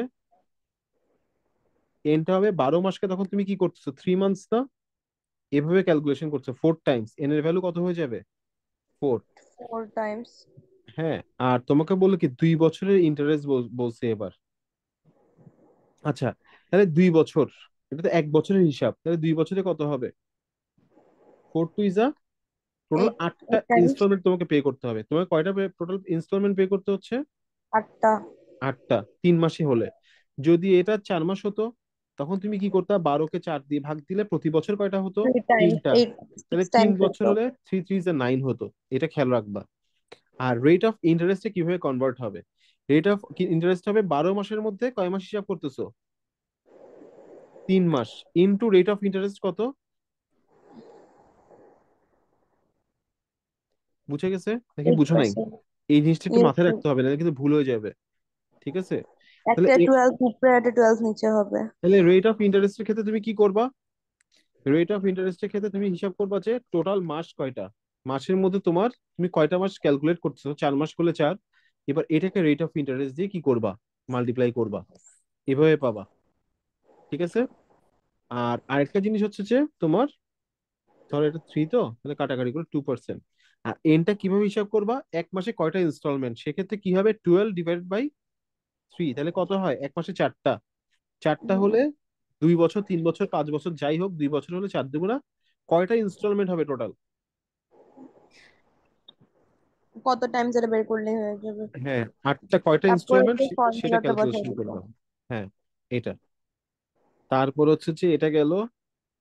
এনটা হবে 12 মাসকে, তখন তুমি কি করতেছো, 3 মান্থস না, এভাবে ক্যালকুলেশন করছো 4 টাইমস, এন এর ভ্যালু কত হয়ে যাবে, 4। 4 টাইমস। হ্যাঁ, আর তোমাকে বললো কি 2 বছরের ইন্টারেস্ট বলছে এবার। আচ্ছা, তাহলে 2 বছর, এটা তো 1 বছরের হিসাব, তাহলে 2 বছরে কত হবে, 4 2 ইজ টোটাল এইট 8টা টাইমস। ইনস্টলমেন্ট তোমাকে পে করতে হবে। তোমাকে কয়টা টোটাল ইনস্টলমেন্ট পে করতে হচ্ছে? 8টা। 8টা, 3 মাসে হলে। যদি এটা 4 মাস হতো, তখন তুমি কি করতে, 12কে 4 দিয়ে ভাগ দিলে প্রতি বছর কয়টা হতো, 3 টাইমস, তিনটা। 8, তাহলে 6 তিন টাইমস বছর হতো। হলে 3 3 9 হতো। এটা খেয়াল রাখবা। আর রেট অফ ইন্টারেস্টে কিভাবে কনভার্ট হবে, রেট অফ ইন্টারেস্ট হবে 12 মাসের মধ্যে কয় মাস হিসাব করতেছো, 3 মাস, ইনটু রেট অফ ইন্টারেস্ট কত, বুঝে গেছে নাকি বুঝো নাই? 8%। এই জিনিসটা একটু ইয়েস। মাথায় রাখতে হবে, না কিন্তু ভুল হয়ে যাবে। ঠিক আছে, তাহলে একটা 12 উপরে একটা 12 নিচে হবে। তাহলে রেট অফ ইন্টারেস্টের ক্ষেত্রে তুমি কি করবা, রেট অফ ইন্টারেস্টের ক্ষেত্রে তুমি হিসাব করবা যে টোটাল মাস কয়টা, মাসের মধ্যে তোমার তুমি কয়টা মাস ক্যালকুলেট করতেছো, 4 মাস করলে 4, এবার এটাকে রেট অফ ইন্টারেস্ট দিয়ে কি করবা, মাল্টিপ্লাই করবা, এভাবে পাবা। ঠিক আছে। আর আরেকটা জিনিস হচ্ছে যে তোমার, ধরো এটা 3, তো তাহলে কাটাকাটি করে 2%। আর এনটা কিভাবে হিসাব করবা, এক মাসে কয়টা ইনস্টলমেন্ট, সেক্ষেত্রে কি হবে 12 / 3, তাহলে কত হয়, এক মাসে 4টা, 4টা হলে 2 বছর, 3 বছর, 5 বছর, যাই হোক 2 বছর হলে 4 দুগুণা কয়টা ইনস্টলমেন্ট হবে টোটাল। কত টাইমস এটা বের করলে হয়ে যাবে। হ্যাঁ, 8টা কয়টা তারপর ইনস্টলমেন্ট যে সেটা ফর্মুলাটা বসাই ক্যালকুলেশন দিতে করবা। হবে। হ্যাঁ, এটা। তারপর হচ্ছে যে এটা গেল,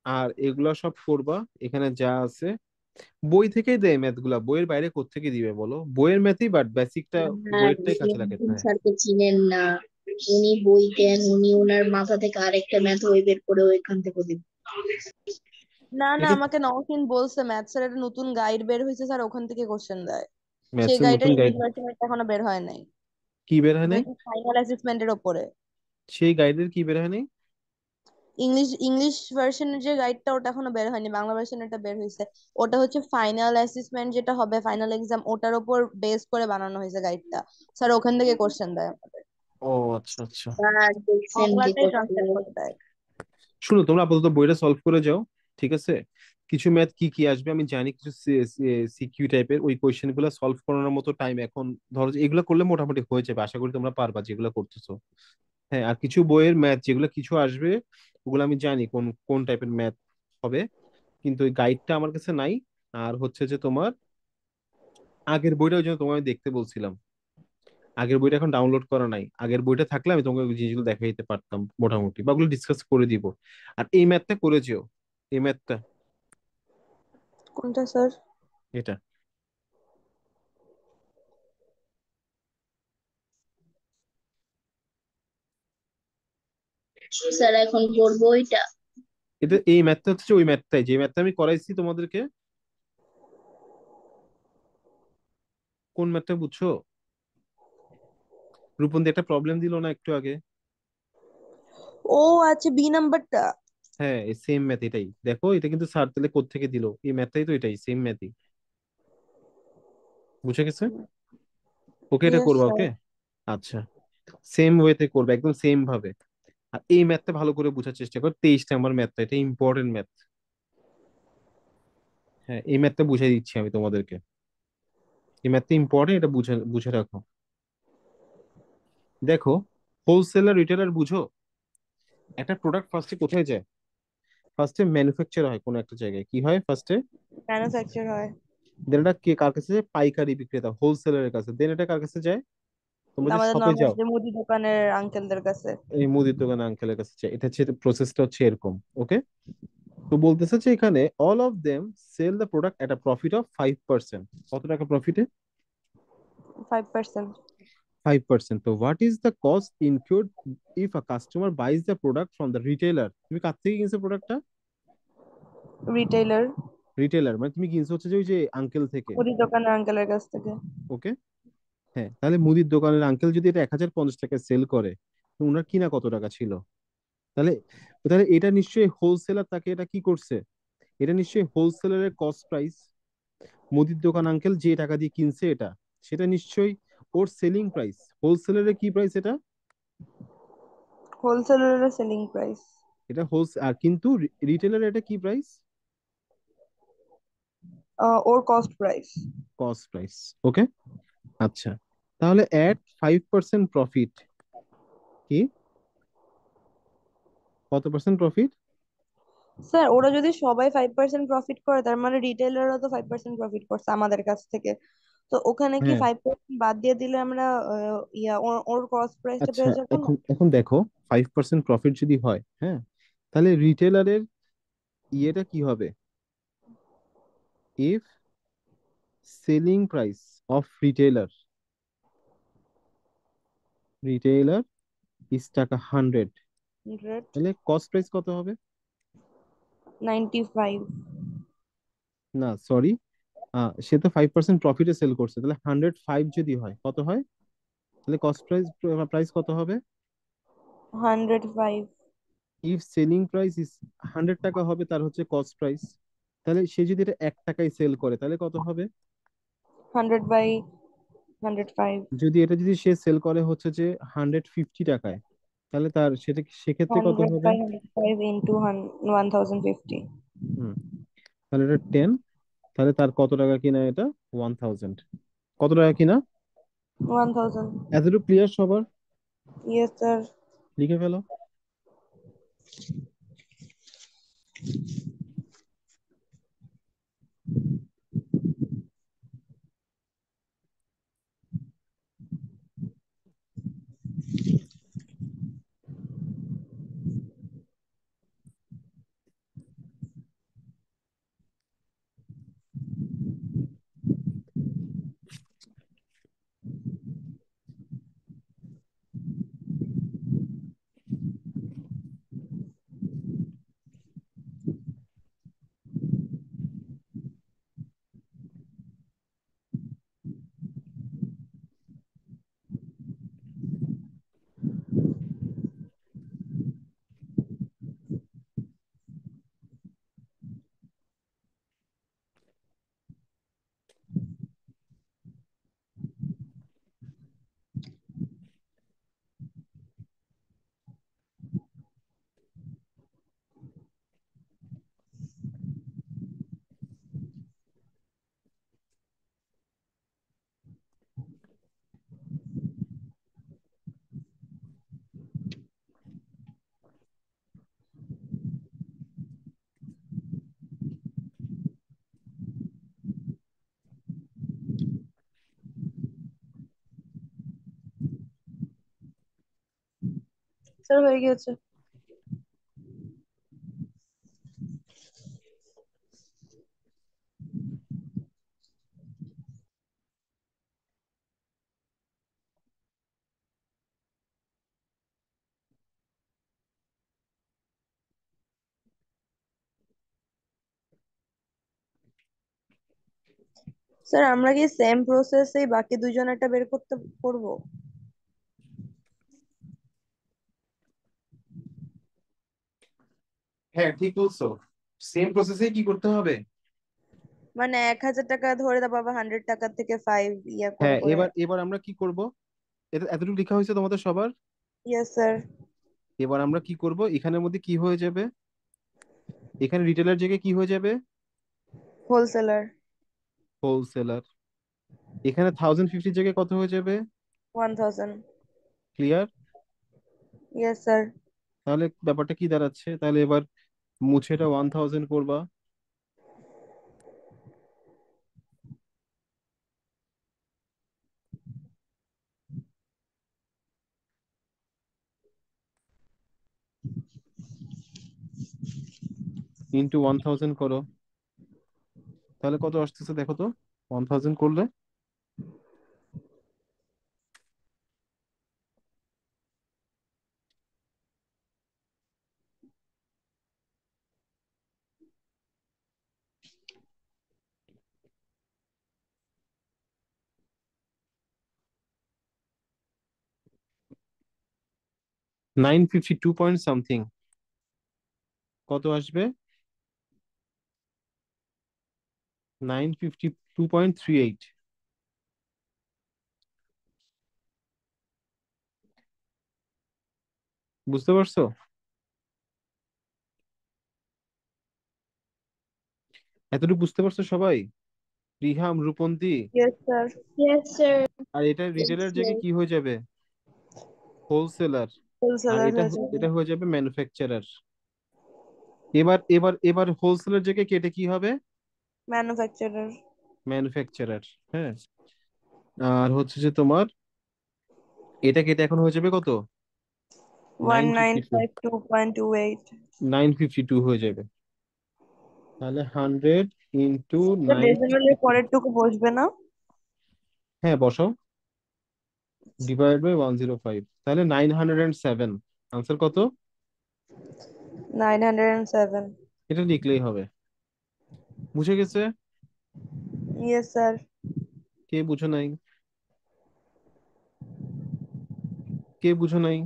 আর এগুলা সব করবা, এখানে যা আছে বই থেকেই দেয় ম্যাথ গুলা, বইয়ের বাইরে কোত্থেকে দিবে বলো, বইয়ের ম্যাথই বাট বেসিকটা হ্যাঁ, বইয়েরটাই কাজে লাগে। হ্যাঁ, স্যারকে চিনেন না, উনি বই দেন, উনি ওনার মাথা থেকে আরেকটা ম্যাথ বই বের করে ওইখান থেকে দিবেন। না না, এটা আমাকে নওশিন বলছে ম্যাথস এর একটা নতুন গাইড বের হয়েছে স্যার, ওখান থেকে কোশ্চেন দেয়। সেই ম্যাথসের গাইডের নতুন ইংলিশ গাইড ভার্সন এখনো বের হয় নাই। কি বের হয় এটা নাই? হচ্ছে ফাইনাল অ্যাসেসমেন্টের ওপরে। সেই গাইডের কি বের হয় নাই? ইংলিশ ইংলিশ ভার্সনের যে গাইডটা ওটা এখনো বের হয়নি, বাংলা ভার্সনেরটা বের হয়েছে। ওটা হচ্ছে ফাইনাল অ্যাসেসমেন্ট যেটা হবে, ফাইনাল এক্সাম, ওটার উপর বেস করে বানানো হয়েছে গাইডটা। স্যার ওখান থেকে কোশ্চেন দেয় আমাদের, ও আচ্ছা আচ্ছা। আর দেখছেন কি বাংলাতেই করছে। ট্রান্সলেট করে দেয়। শুনো, তোমরা আপাতত বইটা সলভ করে যাও। ঠিক আছে। কিছু ম্যাথ কি কি আসবে আমি জানি, কিছু সিকিউ টাইপের ওই কোয়েশ্চেন গুলো সলভ করানোর মতো টাইম এখন, ধরো যে এগুলো করলে মোটামুটি হয়ে যাবে, আশা করি তোমরা পারবা যেগুলো করতেছো। হ্যাঁ, আর কিছু বইয়ের ম্যাথ যেগুলো কিছু আসবে, ওগুলো আমি জানি কোন কোন টাইপের ম্যাথ হবে, কিন্তু ওই গাইডটা আমার কাছে নাই। আর হচ্ছে যে তোমার আগের বইটা, ওই জন্য তোমাকে আমি দেখতে বলছিলাম, আগের বইটা এখন ডাউনলোড করা নাই, আগের বইটা থাকলে আমি তোমাকে ওই জিনিসগুলো দেখাই দিতে পারতাম মোটামুটি, বা ওগুলো ডিসকাস করে দিব। আর এই ম্যাথটা করে যেও, এই ম্যাথটা, কোনটা স্যার? এটা। স্যার এখন করবো ওইটা। এটা এই ম্যাথটা হচ্ছে ওই ম্যাথটাই, যে ম্যাথটা আমি করাইছি তোমাদেরকে। কোন ম্যাথটা বুঝছো? রূপন্দি একটা প্রবলেম দিল না একটু আগে? ও আচ্ছা, বি নাম্বারটা। হ্যাঁ, এই সেম ম্যাথ এটাই, দেখো এটা কিন্তু স্যার তাহলে কোত্থেকে দিল, এই ম্যাথটাই তো, এটাই সেম ম্যাথই। বুঝে গেছে? ওকে, এটা ইয়েস করবা, স্যার। ওকে। আচ্ছা, সেম ওয়েতে করবে, একদম সেম ভাবে। আর এই ম্যাথটা ভালো করে বোঝার চেষ্টা কর, 23 নাম্বার ম্যাথটা, এটা ইম্পর্টেন্ট ম্যাথ। হ্যাঁ, এই ম্যাথটা বুঝাই দিচ্ছি আমি তোমাদেরকে, এই ম্যাথটা ইম্পর্টেন্ট, এটা বুঝে বুঝে রাখো। দেখো, হোলসেলার রিটেলার বুঝো, একটা প্রোডাক্ট ফার্স্টে কোথায় যায়, ফার্স্টে ম্যানুফ্যাকচার হয় কোনো একটা জায়গায়, কি হয় ফার্স্টে, ম্যানুফ্যাকচার হয়। দেন এটা কে কার কাছে যায়, পাইকারি বিক্রেতা হোলসেলারের কাছে, দেন এটা কার কাছে যায়, তোমরা যে আমাদের শপে নর্মাল যাও, যে মুদি দোকানের আঙ্কেলদের কাছে। এই মুদির দোকানে আঙ্কেলের কাছে যায়, এটা হচ্ছে প্রসেসটা হচ্ছে এরকম। ওকে। তো বলতেছে যে এখানে all of them sell the product at a profit of 5%। কত টাকা প্রফিটে? 5%। 5%। তো what is the cost include if a customer buys the product from the retailer, তুমি কার থেকে কিনছো প্রোডাক্টটা? রিটেইলার। রিটেলার মানে তুমি কিনছো হচ্ছে যে ওই যে আঙ্কেল থেকে। মুদি দোকানের আঙ্কেলের কাছ থেকে। ওকে। হ্যাঁ, তাহলে মুদির দোকানের আঙ্কেল যদি এটা 1050 টাকায় সেল করে, তো ওনার কিনা কত টাকা ছিল? তাহলে তাহলে এটা নিশ্চয়ই হোলসেলার তাকে এটা কি করছে, এটা নিশ্চয়ই হোলসেলারের কস্ট প্রাইস, মুদির দোকান আঙ্কেল যে টাকা দিয়ে কিনছে এটা, সেটা নিশ্চয়ই ওর সেলিং প্রাইস। হোলসেলারের কি প্রাইস এটা? হোলসেলারের সেলিং প্রাইস। এটা হোলসেল, আর কিন্তু রিটেলার এটা কি প্রাইস? ওর cost price. Cost price. Okay. আচ্ছা, তাহলে অ্যাট 5% প্রফিট, কি কত পার্সেন্ট প্রফিট? স্যার ওরা যদি সবাই 5% প্রফিট করে, তার মানে রিটেইলাররা তো 5% প্রফিট করছে আমাদের কাছ থেকে। তো ওখানে কি হ্যাঁ, 5% বাদ দিয়ে দিলে আমরা ওর কস্ট প্রাইসটা আচ্ছা, পেয়ে যাবো না? এখন এখন দেখো, 5% প্রফিট যদি হয়, হ্যাঁ, তাহলে রিটেলারের ইয়েটা কি হবে, if selling price of retailer is টাকা 100, 100। তাহলে কস্ট প্রাইস কত হবে? 95। না সরি, সে তো 5% প্রফিটে সেল করছে, তাহলে 105 যদি হয় কত হয়, তাহলে কস্ট প্রাইস প্রাইস কত হবে? 105। ইফ সেলিং প্রাইস ইজ 100 টাকা হবে, তার হচ্ছে কস্ট প্রাইস। তাহলে সে যদি এটা 1 টাকায় সেল করে তাহলে কত হবে? 100/105। যদি সে সেল করে হচ্ছে যে 150 টাকায়, তাহলে তার সেক্ষেত্রে কত হান্ড্রেড হবে? By 105 into 1050। হুম, তাহলে এটা 10। তাহলে তার কত টাকা কিনা এটা? 1000। কত টাকা কিনা? 1000। এতটুকু ক্লিয়ার সবার? Yes sir. লিখে ফেলো। স্যার হয়ে গিয়েছে। স্যার আমরা কি সেম প্রসেসে বাকি দুইজনেরটা বের করতে করব? হ্যাঁ, ঠিক বলছো। সেম প্রসেসে কি করতে হবে? মানে 1000 টাকা ধরে তারপর আবার 100 টাকা থেকে 5 ইয়া করে হ্যাঁ, করে। এবার এবার আমরা কি করব? এটা এতটুকু লেখা হয়েছে তোমাদের সবার? Yes sir. এবার আমরা কি করব, এখানের মধ্যে কি হয়ে যাবে? এখানে রিটেলার জায়গায় কি হয়ে যাবে? হোলসেলার। হোলসেলার। এখানে 1050 জায়গায় কত হয়ে যাবে? 1000। ক্লিয়ার? Yes sir. তাহলে ব্যাপারটা কি দাঁড়াচ্ছে? তাহলে এবার মুছে এটা 1000 করবা, ইন্টু 1000 করো। তাহলে কত আসতেছে দেখো তো, 1000 করলে? 952 পয়েন্ট সামথিং। কত আসবে? 952.38। বুঝতে পারছো? এতটুকু বুঝতে পারছো সবাই? Riham, Rupanti. Yes sir. Yes sir. আর এটা ইয়েস রিটেলার স্যার। জায়গায় কি হয়ে যাবে? হোলসেলার। আর হোলসেলার এটা হয়ে যাবে। এটা হয়ে যাবে ম্যানুফ্যাকচারার। এবার হোলসেলার জায়গায় কেটে কি হবে? ম্যানুফ্যাকচারার। ম্যানুফ্যাকচারার। হ্যাঁ। আর হচ্ছে যে তোমার এটা কেটে এখন হয়ে যাবে কত? One nine nine fifty two. Five two point two eight 952 হয়ে যাবে। তাহলে 100 × ডেসিমালের 952। পরের টুকু বসবে না? হ্যাঁ, বসাও। ডিভাইড বাই 105, তাহলে 907। আনসার কত? 907। এটা লিখলেই হবে। বুঝে গেছে? Yes sir. কে বুঝো নাই? কে বুঝো নাই?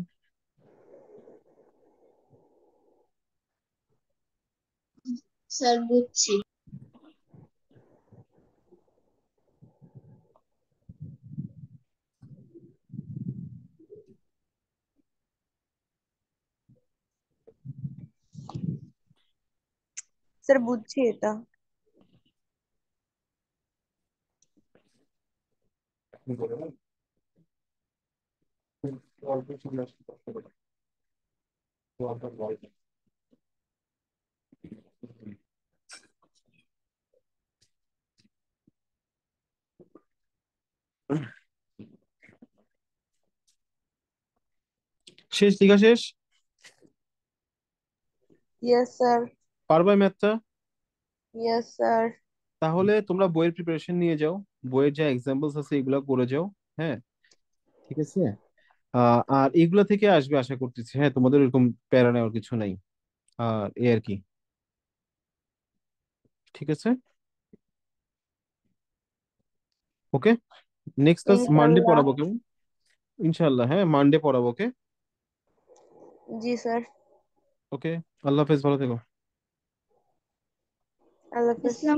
স্যার বুঝছি। স্যার বুঝছি এটা। শেষ, লেখা শেষ? Yes sir. পারবা ম্যাথটা? Yes sir. তাহলে তোমরা বইয়ের প্রিপারেশন নিয়ে যাও, বইয়ের যা এক্সাম্পলস আছে এগুলা করে যাও। হ্যাঁ, ঠিক আছে। আর এগুলা থেকে আসবে আশা করতেছি। হ্যাঁ, তোমাদের এরকম প্যারা নেওয়ার কিছু নাই। আর এই আর কি, ঠিক আছে। ওকে, নেক্সট ক্লাস মানডে ইনশাল্লাহ। পড়াবো কেমন? ইনশাল্লাহ, হ্যাঁ মানডে পড়াবো। ওকে। জি স্যার। ওকে, আল্লাহ হাফেজ, ভালো থেকো। আল্লাহ হাফেজ। ইসলাম